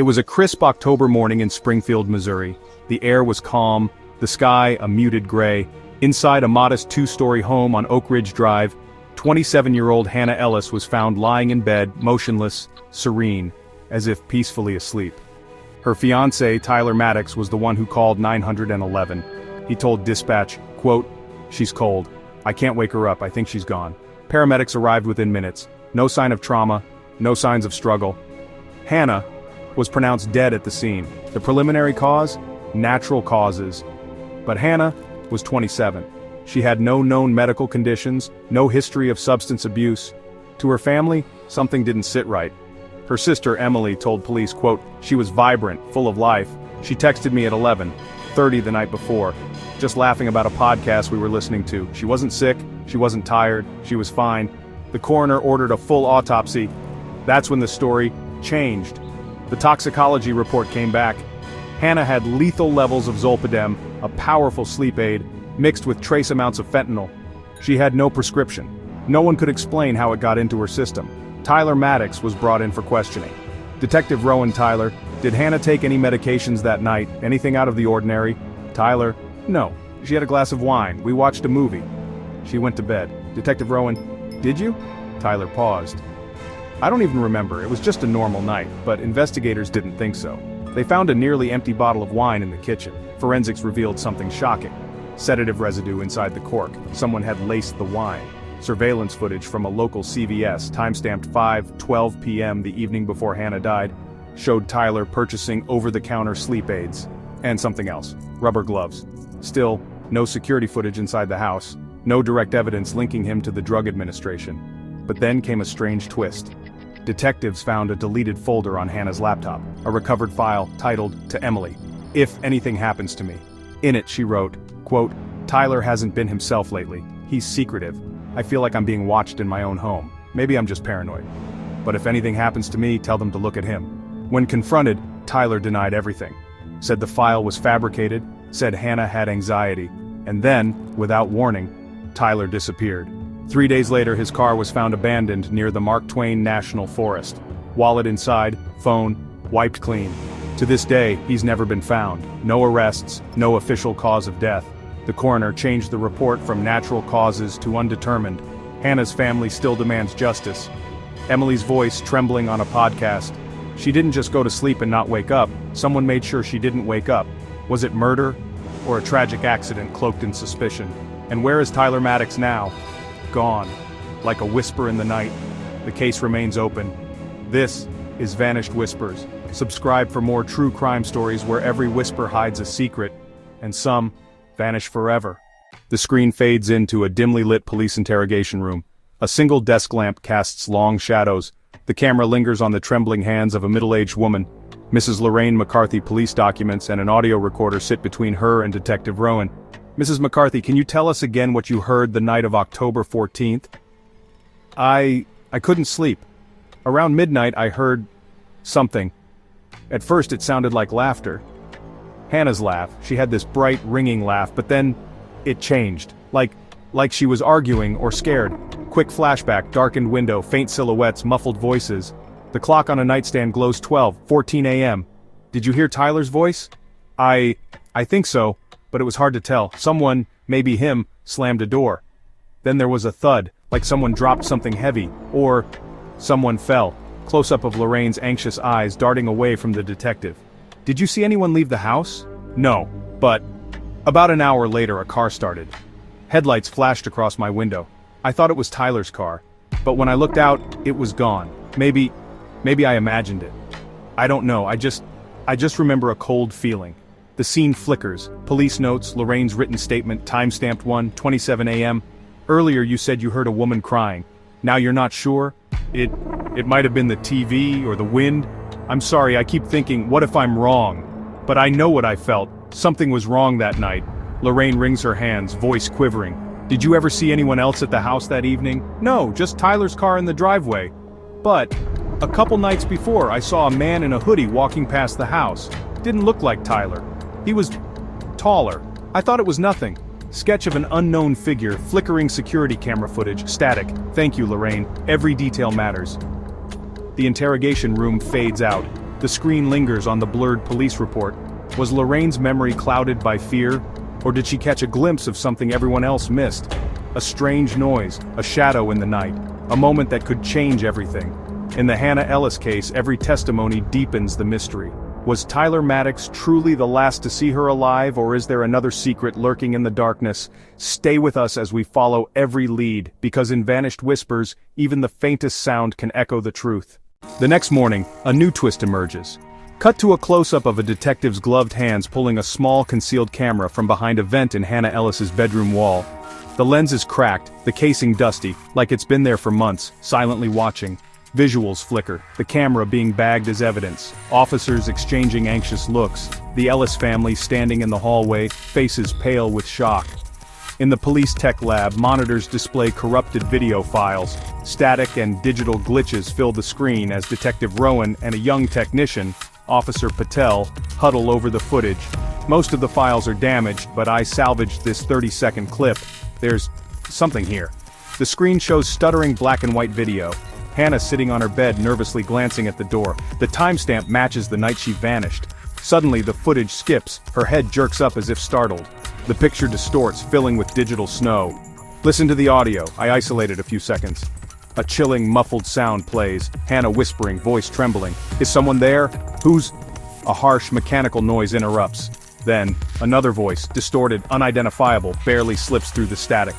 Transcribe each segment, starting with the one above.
It was a crisp October morning in Springfield, Missouri. The air was calm, the sky a muted gray. Inside a modest two-story home on Oak Ridge Drive, 27-year-old Hannah Ellis was found lying in bed, motionless, serene, as if peacefully asleep. Her fiancé, Tyler Maddox, was the one who called 911. He told dispatch, quote, "She's cold. I can't wake her up, I think she's gone." Paramedics arrived within minutes. No sign of trauma, no signs of struggle. Hannah was pronounced dead at the scene. The preliminary cause? Natural causes. But Hannah was 27. She had no known medical conditions, no history of substance abuse. To her family, something didn't sit right. Her sister Emily told police, quote, "She was vibrant, full of life. She texted me at 11:30 the night before, just laughing about a podcast we were listening to. She wasn't sick, she wasn't tired, she was fine." The coroner ordered a full autopsy. That's when the story changed. The toxicology report came back. Hannah had lethal levels of zolpidem, a powerful sleep aid, mixed with trace amounts of fentanyl. She had no prescription. No one could explain how it got into her system. Tyler Maddox was brought in for questioning. Detective Rowan: "Tyler, did Hannah take any medications that night? Anything out of the ordinary?" Tyler: "No. She had a glass of wine. We watched a movie. She went to bed." Detective Rowan: "Did you?" Tyler paused. "I don't even remember. It was just a normal night, but investigators didn't think so. They found a nearly empty bottle of wine in the kitchen. Forensics revealed something shocking. Sedative residue inside the cork. Someone had laced the wine. Surveillance footage from a local CVS, timestamped 5:12 p.m. the evening before Hannah died, showed Tyler purchasing over-the-counter sleep aids. And something else. Rubber gloves. Still, no security footage inside the house. No direct evidence linking him to the drug administration. But then came a strange twist. Detectives found a deleted folder on Hannah's laptop, a recovered file titled, "To Emily, if anything happens to me." In it she wrote, quote, "Tyler hasn't been himself lately. He's secretive. I feel like I'm being watched in my own home. Maybe I'm just paranoid. But if anything happens to me, tell them to look at him." When confronted, Tyler denied everything. Said the file was fabricated, said Hannah had anxiety, and then, without warning, Tyler disappeared. 3 days later, his car was found abandoned near the Mark Twain National Forest. Wallet inside, phone, wiped clean. To this day, he's never been found. No arrests, no official cause of death. The coroner changed the report from natural causes to undetermined. Hannah's family still demands justice. Emily's voice trembling on a podcast. She didn't just go to sleep and not wake up. Someone made sure she didn't wake up. Was it murder? Or a tragic accident cloaked in suspicion? And where is Tyler Maddox now? Gone. Like a whisper in the night. The case remains open. This is Vanished Whispers. Subscribe for more true crime stories where every whisper hides a secret, and some vanish forever. The screen fades into a dimly lit police interrogation room. A single desk lamp casts long shadows. The camera lingers on the trembling hands of a middle-aged woman. Mrs. Lorraine McCarthy police documents and an audio recorder sit between her and Detective Rowan. "Mrs. McCarthy, can you tell us again what you heard the night of October 14th? I couldn't sleep. Around midnight I heard something. At first it sounded like laughter. Hannah's laugh. She had this bright, ringing laugh, but then it changed. Like she was arguing or scared. Quick flashback, darkened window, faint silhouettes, muffled voices. The clock on a nightstand glows 12:14 a.m. Did you hear Tyler's voice?" I think so, but it was hard to tell. Someone, maybe him, slammed a door. Then there was a thud, like someone dropped something heavy, or someone fell. Close-up of Lorraine's anxious eyes darting away from the detective. "Did you see anyone leave the house?" "No, but..." About an hour later a car started. Headlights flashed across my window. I thought it was Tyler's car, but when I looked out, it was gone. Maybe I imagined it. I don't know, I just remember a cold feeling. The scene flickers. Police notes, Lorraine's written statement, timestamped 1:27 a.m. Earlier you said you heard a woman crying. Now you're not sure? It might have been the TV or the wind. I'm sorry, I keep thinking, what if I'm wrong? But I know what I felt. Something was wrong that night. Lorraine wrings her hands, voice quivering. "Did you ever see anyone else at the house that evening?" "No, just Tyler's car in the driveway. But a couple nights before, I saw a man in a hoodie walking past the house. Didn't look like Tyler. He was taller. I thought it was nothing. Sketch of an unknown figure, flickering security camera footage, static. Thank you, Lorraine. Every detail matters." The interrogation room fades out. The screen lingers on the blurred police report. Was Lorraine's memory clouded by fear? Or did she catch a glimpse of something everyone else missed? A strange noise, a shadow in the night, a moment that could change everything. In the Hannah Ellis case, every testimony deepens the mystery. Was Tyler Maddox truly the last to see her alive, or is there another secret lurking in the darkness? Stay with us as we follow every lead, because in vanished whispers, even the faintest sound can echo the truth. The next morning, a new twist emerges. Cut to a close-up of a detective's gloved hands pulling a small concealed camera from behind a vent in Hannah Ellis's bedroom wall. The lens is cracked, the casing dusty, like it's been there for months, silently watching. Visuals flicker, the camera being bagged as evidence, officers exchanging anxious looks, the Ellis family standing in the hallway, faces pale with shock. In the police tech lab, monitors display corrupted video files, static and digital glitches fill the screen as Detective Rowan and a young technician, Officer Patel, huddle over the footage. Most of the files are damaged, but I salvaged this 30-second clip. There's something here. The screen shows stuttering black and white video. Hannah sitting on her bed nervously glancing at the door. The timestamp matches the night she vanished. Suddenly the footage skips, her head jerks up as if startled. The picture distorts, filling with digital snow. Listen to the audio, I isolated a few seconds. A chilling, muffled sound plays, Hannah whispering, voice trembling. Is someone there? Who's? A harsh, mechanical noise interrupts. Then, another voice, distorted, unidentifiable, barely slips through the static.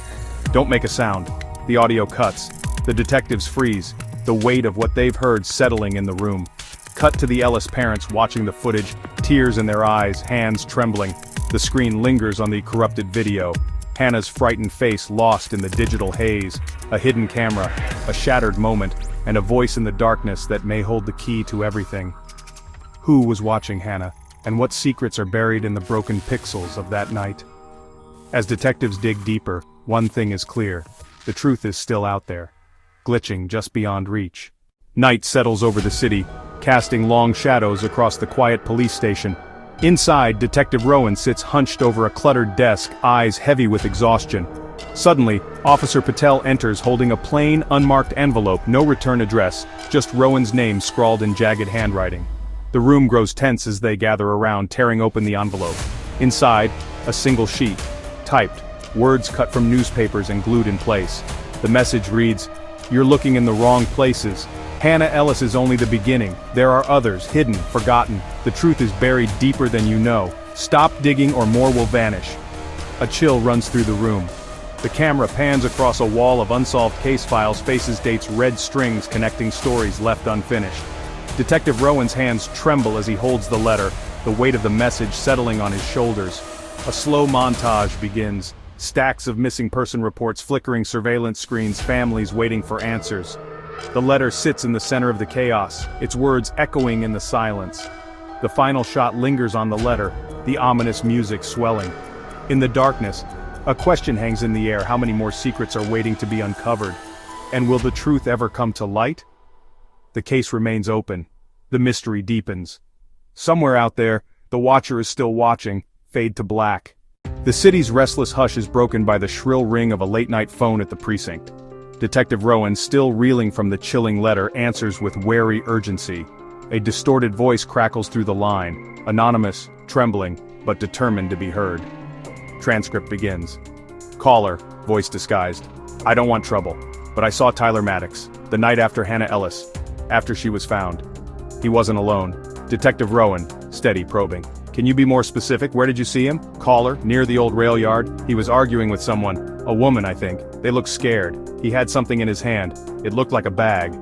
Don't make a sound. The audio cuts. The detectives freeze, the weight of what they've heard settling in the room. Cut to the Ellis parents watching the footage, tears in their eyes, hands trembling. The screen lingers on the corrupted video. Hannah's frightened face lost in the digital haze. A hidden camera, a shattered moment, and a voice in the darkness that may hold the key to everything. Who was watching Hannah, and what secrets are buried in the broken pixels of that night? As detectives dig deeper, one thing is clear. The truth is still out there, glitching just beyond reach. Night settles over the city, casting long shadows across the quiet police station. Inside, Detective Rowan sits hunched over a cluttered desk, eyes heavy with exhaustion. Suddenly, Officer Patel enters holding a plain, unmarked envelope, no return address, just Rowan's name scrawled in jagged handwriting. The room grows tense as they gather around, tearing open the envelope. Inside, a single sheet, typed, words cut from newspapers and glued in place. The message reads, "You're looking in the wrong places. Hannah Ellis is only the beginning. There are others, hidden, forgotten. The truth is buried deeper than you know. Stop digging or more will vanish." A chill runs through the room. The camera pans across a wall of unsolved case files, faces dates, red strings connecting stories left unfinished. Detective Rowan's hands tremble as he holds the letter, the weight of the message settling on his shoulders. A slow montage begins. Stacks of missing person reports, flickering surveillance screens, families waiting for answers. The letter sits in the center of the chaos, its words echoing in the silence. The final shot lingers on the letter, the ominous music swelling. In the darkness, a question hangs in the air: how many more secrets are waiting to be uncovered? And will the truth ever come to light? The case remains open. The mystery deepens. Somewhere out there, the watcher is still watching, fade to black. The city's restless hush is broken by the shrill ring of a late-night phone at the precinct. Detective Rowan, still reeling from the chilling letter, answers with wary urgency. A distorted voice crackles through the line, anonymous, trembling, but determined to be heard. Transcript begins. Caller, voice disguised. I don't want trouble, but I saw Tyler Maddox, the night after Hannah Ellis, after she was found. He wasn't alone. Detective Rowan, steady, probing. Can you be more specific? Where did you see him? Caller, near the old rail yard. He was arguing with someone, a woman I think. They looked scared. He had something in his hand. It looked like a bag.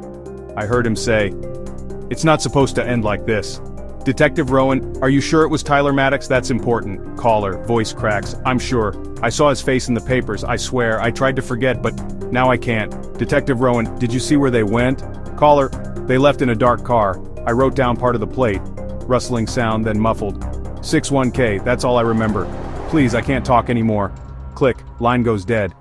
I heard him say, "It's not supposed to end like this." Detective Rowan, are you sure it was Tyler Maddox? That's important. Caller, voice cracks. I'm sure. I saw his face in the papers, I swear. I tried to forget, but now I can't. Detective Rowan, did you see where they went? Caller, they left in a dark car. I wrote down part of the plate. Rustling sound, then muffled. 61K, that's all I remember. Please, I can't talk anymore. Click, line goes dead.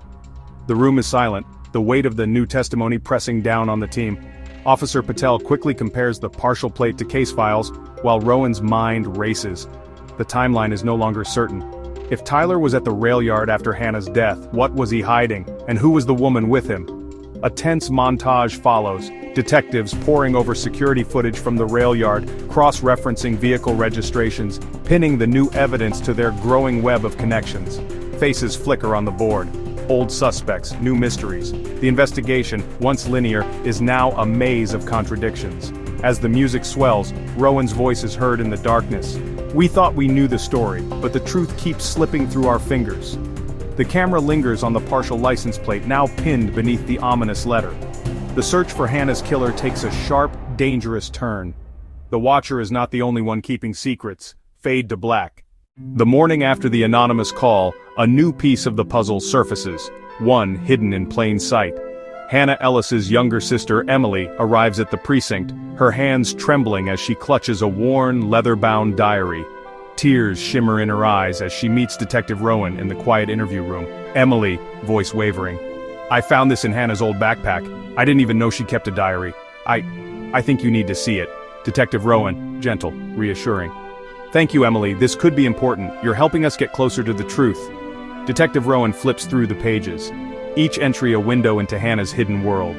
The room is silent, the weight of the new testimony pressing down on the team. Officer Patel quickly compares the partial plate to case files, while Rowan's mind races. The timeline is no longer certain. If Tyler was at the rail yard after Hannah's death, what was he hiding, and who was the woman with him? A tense montage follows, detectives poring over security footage from the rail yard, cross-referencing vehicle registrations, pinning the new evidence to their growing web of connections. Faces flicker on the board. Old suspects, new mysteries. The investigation, once linear, is now a maze of contradictions. As the music swells, Rowan's voice is heard in the darkness. We thought we knew the story, but the truth keeps slipping through our fingers. The camera lingers on the partial license plate, now pinned beneath the ominous letter. The search for Hannah's killer takes a sharp, dangerous turn. The watcher is not the only one keeping secrets. Fade to black. The morning after the anonymous call, a new piece of the puzzle surfaces, one hidden in plain sight. Hannah Ellis's younger sister, Emily, arrives at the precinct, her hands trembling as she clutches a worn, leather-bound diary. Tears shimmer in her eyes as she meets Detective Rowan in the quiet interview room. Emily, voice wavering. I found this in Hannah's old backpack. I didn't even know she kept a diary. I think you need to see it. Detective Rowan, gentle, reassuring. Thank you, Emily, this could be important. You're helping us get closer to the truth. Detective Rowan flips through the pages. Each entry a window into Hannah's hidden world.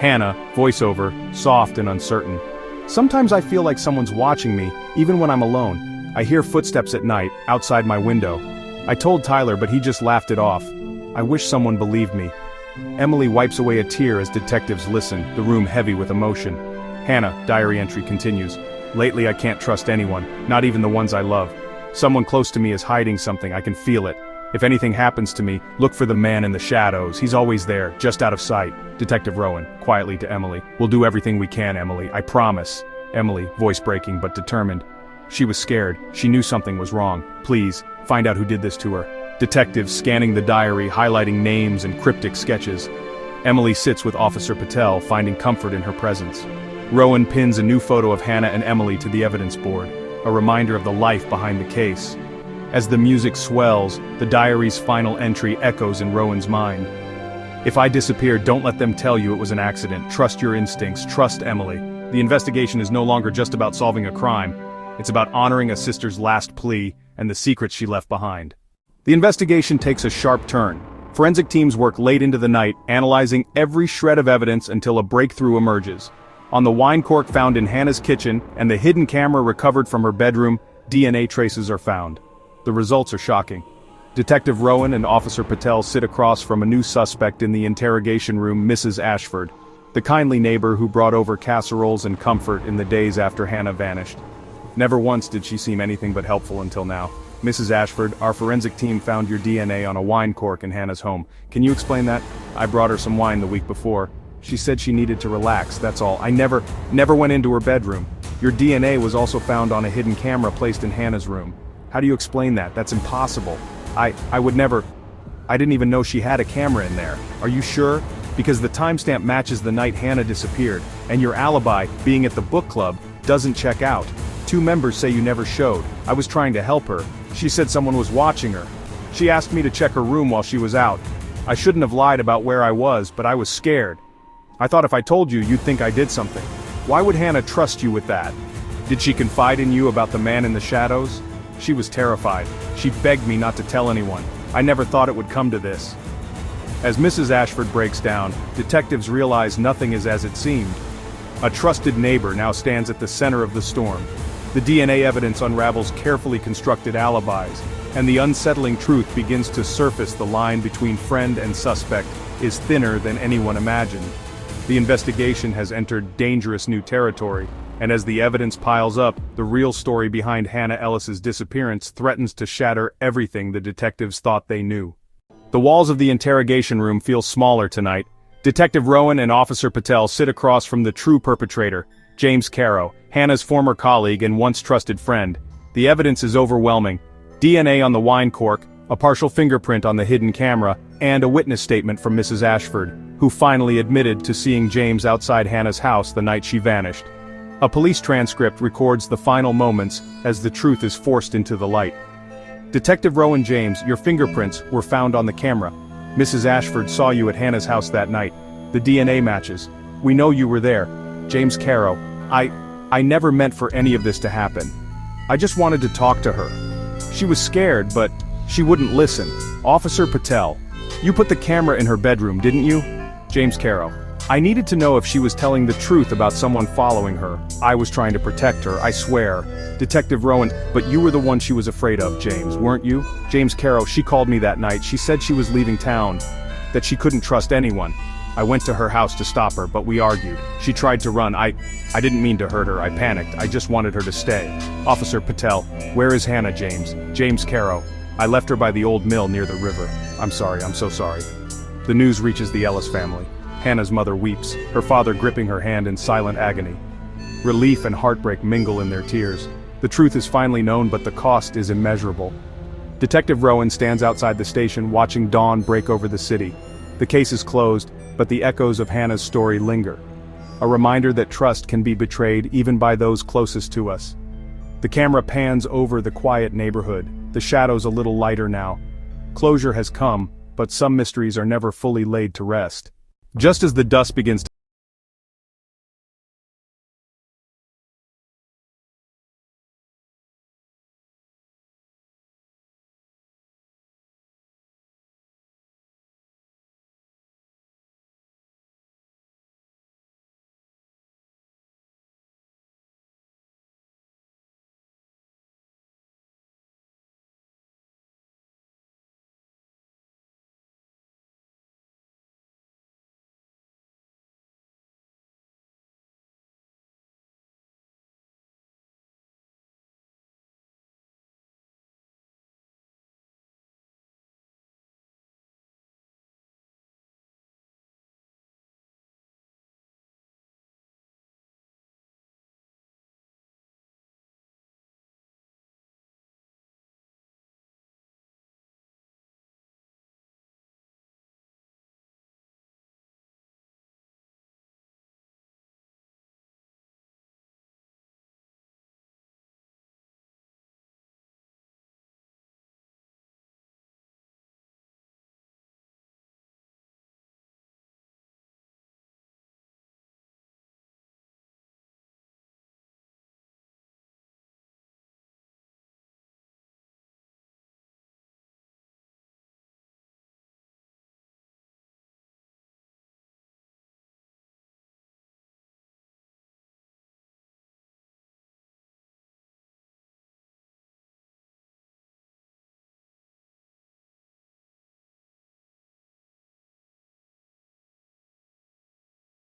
Hannah, voiceover, soft and uncertain. Sometimes I feel like someone's watching me, even when I'm alone. I hear footsteps at night, outside my window. I told Tyler, but he just laughed it off. I wish someone believed me. Emily wipes away a tear as detectives listen, the room heavy with emotion. Hannah, diary entry continues. Lately I can't trust anyone, not even the ones I love. Someone close to me is hiding something, I can feel it. If anything happens to me, look for the man in the shadows, he's always there, just out of sight. Detective Rowan, quietly to Emily. We'll do everything we can, Emily, I promise. Emily, voice breaking but determined. She was scared, she knew something was wrong. Please, find out who did this to her. Detectives scanning the diary, highlighting names and cryptic sketches. Emily sits with Officer Patel, finding comfort in her presence. Rowan pins a new photo of Hannah and Emily to the evidence board, a reminder of the life behind the case. As the music swells, the diary's final entry echoes in Rowan's mind. If I disappeared, don't let them tell you it was an accident. Trust your instincts, trust Emily. The investigation is no longer just about solving a crime. It's about honoring a sister's last plea and the secrets she left behind. The investigation takes a sharp turn. Forensic teams work late into the night, analyzing every shred of evidence until a breakthrough emerges. On the wine cork found in Hannah's kitchen and the hidden camera recovered from her bedroom, DNA traces are found. The results are shocking. Detective Rowan and Officer Patel sit across from a new suspect in the interrogation room, Mrs. Ashford, the kindly neighbor who brought over casseroles and comfort in the days after Hannah vanished. Never once did she seem anything but helpful until now. Mrs. Ashford, our forensic team found your DNA on a wine cork in Hannah's home. Can you explain that? I brought her some wine the week before. She said she needed to relax, that's all. I never went into her bedroom. Your DNA was also found on a hidden camera placed in Hannah's room. How do you explain that? That's impossible. I didn't even know she had a camera in there. Are you sure? Because the timestamp matches the night Hannah disappeared, and your alibi, being at the book club, doesn't check out. 2 members say you never showed. I was trying to help her. She said someone was watching her. She asked me to check her room while she was out. I shouldn't have lied about where I was, but I was scared. I thought if I told you, you'd think I did something. Why would Hannah trust you with that? Did she confide in you about the man in the shadows? She was terrified. She begged me not to tell anyone. I never thought it would come to this. As Mrs. Ashford breaks down, detectives realize nothing is as it seemed. A trusted neighbor now stands at the center of the storm. The DNA evidence unravels carefully constructed alibis, and the unsettling truth begins to surface. The line between friend and suspect is thinner than anyone imagined. The investigation has entered dangerous new territory, and as the evidence piles up, the real story behind Hannah Ellis's disappearance threatens to shatter everything the detectives thought they knew. The walls of the interrogation room feel smaller tonight. Detective Rowan and Officer Patel sit across from the true perpetrator, James Caro, Hannah's former colleague and once trusted friend. The evidence is overwhelming. DNA on the wine cork, a partial fingerprint on the hidden camera, and a witness statement from Mrs. Ashford, who finally admitted to seeing James outside Hannah's house the night she vanished. A police transcript records the final moments as the truth is forced into the light. Detective Rowan James, your fingerprints were found on the camera. Mrs. Ashford saw you at Hannah's house that night. The DNA matches. We know you were there. James Caro, I never meant for any of this to happen. I just wanted to talk to her. She was scared, but she wouldn't listen. Officer Patel, you put the camera in her bedroom, didn't you? James Caro. I needed to know if she was telling the truth about someone following her. I was trying to protect her, I swear. Detective Rowan, but you were the one she was afraid of, James, weren't you? James Caro, she called me that night. She said she was leaving town, that she couldn't trust anyone. I went to her house to stop her, but we argued. She tried to run. I didn't mean to hurt her. I panicked. I just wanted her to stay. Officer Patel, where is Hannah, James? James Caro. I left her by the old mill near the river. I'm sorry, I'm so sorry. The news reaches the Ellis family. Hannah's mother weeps, her father gripping her hand in silent agony. Relief and heartbreak mingle in their tears. The truth is finally known, but the cost is immeasurable. Detective Rowan stands outside the station watching dawn break over the city. The case is closed, but the echoes of Hannah's story linger. A reminder that trust can be betrayed even by those closest to us. The camera pans over the quiet neighborhood, the shadows a little lighter now. Closure has come, but some mysteries are never fully laid to rest. Just as the dust begins to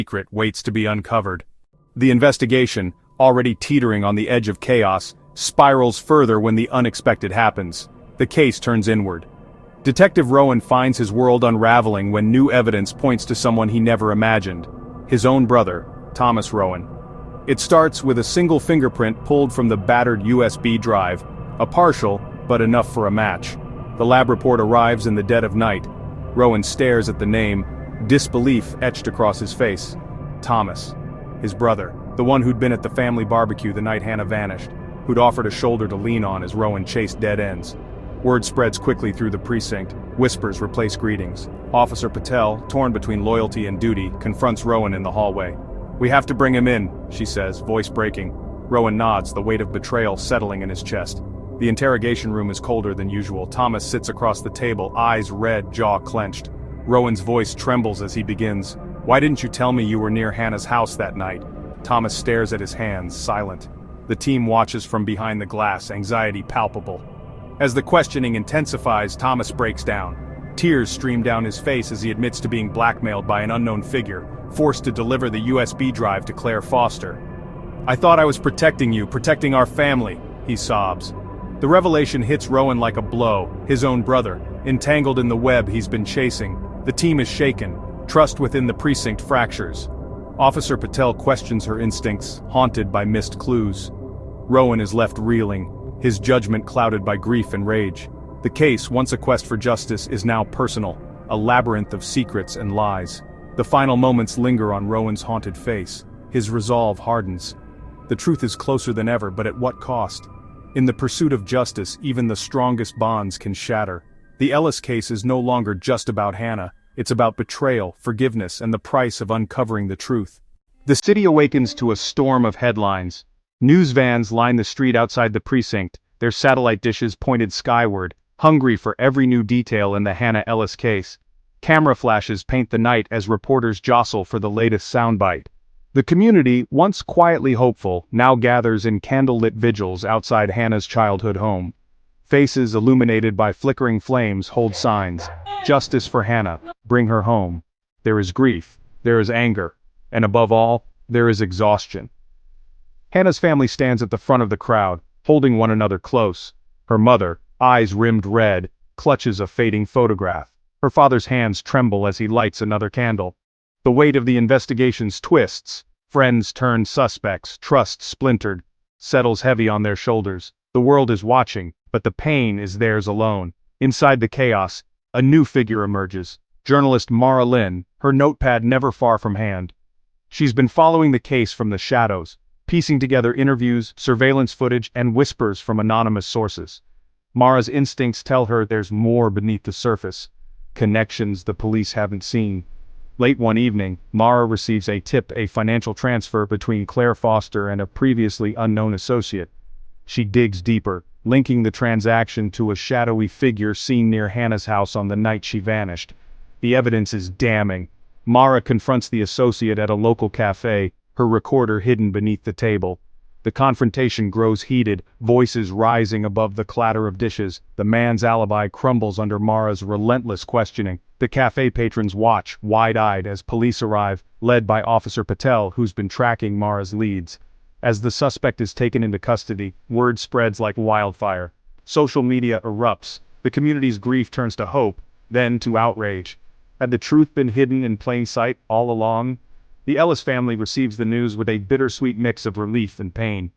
secret waits to be uncovered. The investigation, already teetering on the edge of chaos, spirals further when the unexpected happens. The case turns inward. Detective Rowan finds his world unraveling when new evidence points to someone he never imagined. His own brother, Thomas Rowan. It starts with a single fingerprint pulled from the battered USB drive, a partial, but enough for a match. The lab report arrives in the dead of night. Rowan stares at the name, disbelief etched across his face. Thomas. His brother, the one who'd been at the family barbecue the night Hannah vanished, who'd offered a shoulder to lean on as Rowan chased dead ends. Word spreads quickly through the precinct. Whispers replace greetings. Officer Patel, torn between loyalty and duty, confronts Rowan in the hallway. "We have to bring him in," she says, voice breaking. Rowan nods, the weight of betrayal settling in his chest. The interrogation room is colder than usual. Thomas sits across the table, eyes red, jaw clenched. Rowan's voice trembles as he begins. "Why didn't you tell me you were near Hannah's house that night?" Thomas stares at his hands, silent. The team watches from behind the glass, anxiety palpable. As the questioning intensifies, Thomas breaks down. Tears stream down his face as he admits to being blackmailed by an unknown figure, forced to deliver the USB drive to Claire Foster. "I thought I was protecting you, protecting our family," he sobs. The revelation hits Rowan like a blow, his own brother, entangled in the web he's been chasing. The team is shaken. Trust within the precinct fractures. Officer Patel questions her instincts, haunted by missed clues. Rowan is left reeling, his judgment clouded by grief and rage. The case, once a quest for justice, is now personal, a labyrinth of secrets and lies. The final moments linger on Rowan's haunted face. His resolve hardens. The truth is closer than ever, but at what cost? In the pursuit of justice, even the strongest bonds can shatter. The Ellis case is no longer just about Hannah. It's about betrayal, forgiveness, and the price of uncovering the truth. The city awakens to a storm of headlines. News vans line the street outside the precinct, their satellite dishes pointed skyward, hungry for every new detail in the Hannah Ellis case. Camera flashes paint the night as reporters jostle for the latest soundbite. The community, once quietly hopeful, now gathers in candlelit vigils outside Hannah's childhood home. Faces illuminated by flickering flames hold signs. Justice for Hannah, bring her home. There is grief, there is anger, and above all, there is exhaustion. Hannah's family stands at the front of the crowd, holding one another close. Her mother, eyes rimmed red, clutches a fading photograph. Her father's hands tremble as he lights another candle. The weight of the investigation's twists, friends turned suspects, trust splintered, settles heavy on their shoulders. The world is watching, but the pain is theirs alone. Inside the chaos, a new figure emerges. Journalist Mara Lynn, her notepad never far from hand. She's been following the case from the shadows, piecing together interviews, surveillance footage, and whispers from anonymous sources. Mara's instincts tell her there's more beneath the surface. Connections the police haven't seen. Late one evening, Mara receives a tip, a financial transfer between Claire Foster and a previously unknown associate. She digs deeper, linking the transaction to a shadowy figure seen near Hannah's house on the night she vanished. The evidence is damning. Mara confronts the associate at a local cafe, her recorder hidden beneath the table. The confrontation grows heated, voices rising above the clatter of dishes. The man's alibi crumbles under Mara's relentless questioning. The cafe patrons watch, wide-eyed, as police arrive, led by Officer Patel, who's been tracking Mara's leads. As the suspect is taken into custody, word spreads like wildfire. Social media erupts. The community's grief turns to hope, then to outrage. Had the truth been hidden in plain sight all along? The Ellis family receives the news with a bittersweet mix of relief and pain.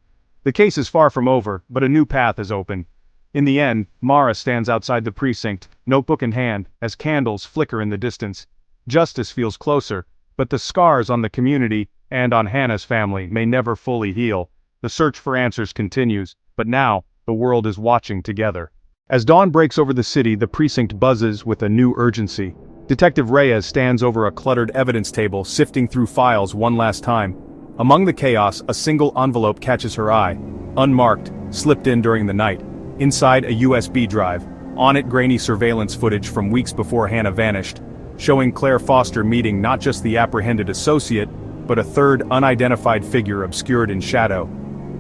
The case is far from over, but a new path is open. In the end, Mara stands outside the precinct, notebook in hand, as candles flicker in the distance. Justice feels closer, but the scars on the community and on Hannah's family may never fully heal. The search for answers continues, but now, the world is watching together. As dawn breaks over the city, the precinct buzzes with a new urgency. Detective Reyes stands over a cluttered evidence table, sifting through files one last time. Among the chaos, a single envelope catches her eye. Unmarked, slipped in during the night. Inside, a USB drive. On it, grainy surveillance footage from weeks before Hannah vanished, showing Claire Foster meeting not just the apprehended associate, but a third unidentified figure obscured in shadow.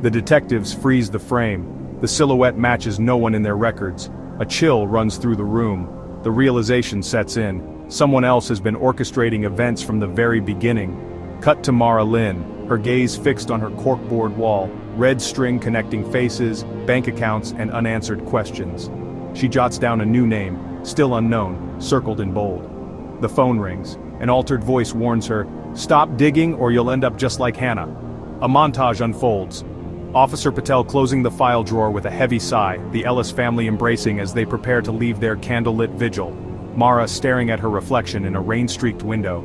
The detectives freeze the frame. The silhouette matches no one in their records. A chill runs through the room. The realization sets in. Someone else has been orchestrating events from the very beginning. Cut to Mara Lynn, her gaze fixed on her corkboard wall, red string connecting faces, bank accounts, and unanswered questions. She jots down a new name, still unknown, circled in bold. The phone rings. An altered voice warns her, "Stop digging or you'll end up just like Hannah." A montage unfolds. Officer Patel closing the file drawer with a heavy sigh, the Ellis family embracing as they prepare to leave their candlelit vigil. Mara staring at her reflection in a rain-streaked window.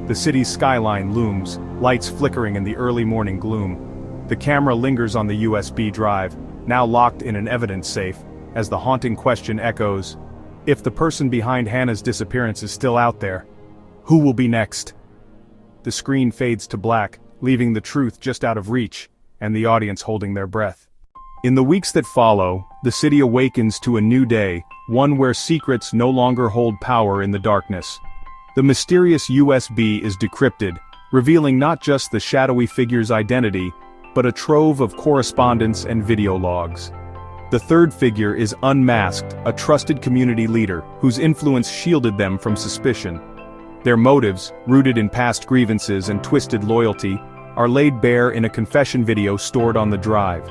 The city's skyline looms, lights flickering in the early morning gloom. The camera lingers on the USB drive, now locked in an evidence safe, as the haunting question echoes, if the person behind Hannah's disappearance is still out there, who will be next? The screen fades to black, leaving the truth just out of reach, and the audience holding their breath. In the weeks that follow, the city awakens to a new day, one where secrets no longer hold power in the darkness. The mysterious USB is decrypted, revealing not just the shadowy figure's identity, but a trove of correspondence and video logs. The third figure is unmasked, a trusted community leader, whose influence shielded them from suspicion. Their motives, rooted in past grievances and twisted loyalty, are laid bare in a confession video stored on the drive.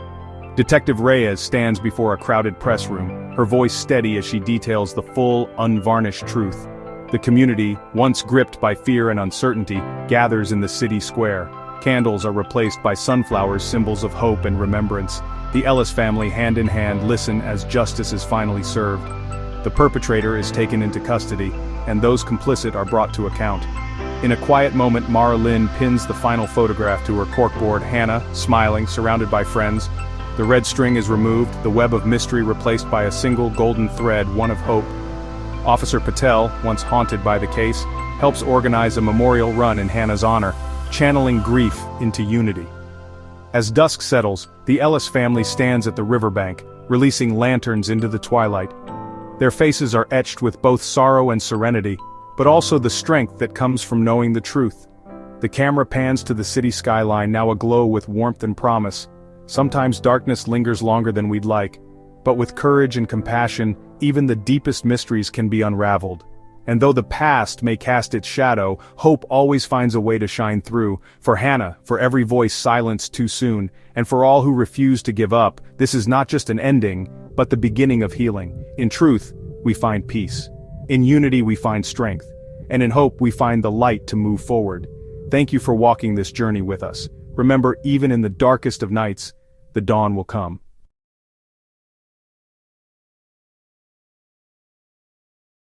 Detective Reyes stands before a crowded press room, her voice steady as she details the full, unvarnished truth. The community, once gripped by fear and uncertainty, gathers in the city square. Candles are replaced by sunflowers, symbols of hope and remembrance. The Ellis family, hand in hand, listen as justice is finally served. The perpetrator is taken into custody, and those complicit are brought to account. In a quiet moment, Mara Lynn pins the final photograph to her corkboard, Hannah, smiling, surrounded by friends. The red string is removed, the web of mystery replaced by a single golden thread, one of hope. Officer Patel, once haunted by the case, helps organize a memorial run in Hannah's honor, channeling grief into unity. As dusk settles, the Ellis family stands at the riverbank, releasing lanterns into the twilight. Their faces are etched with both sorrow and serenity, but also the strength that comes from knowing the truth. The camera pans to the city skyline, now aglow with warmth and promise. Sometimes darkness lingers longer than we'd like, but with courage and compassion, even the deepest mysteries can be unraveled. And though the past may cast its shadow, hope always finds a way to shine through. For Hannah, for every voice silenced too soon, and for all who refuse to give up, this is not just an ending, but the beginning of healing. In truth, we find peace. In unity we find strength. And in hope we find the light to move forward. Thank you for walking this journey with us. Remember, even in the darkest of nights, the dawn will come.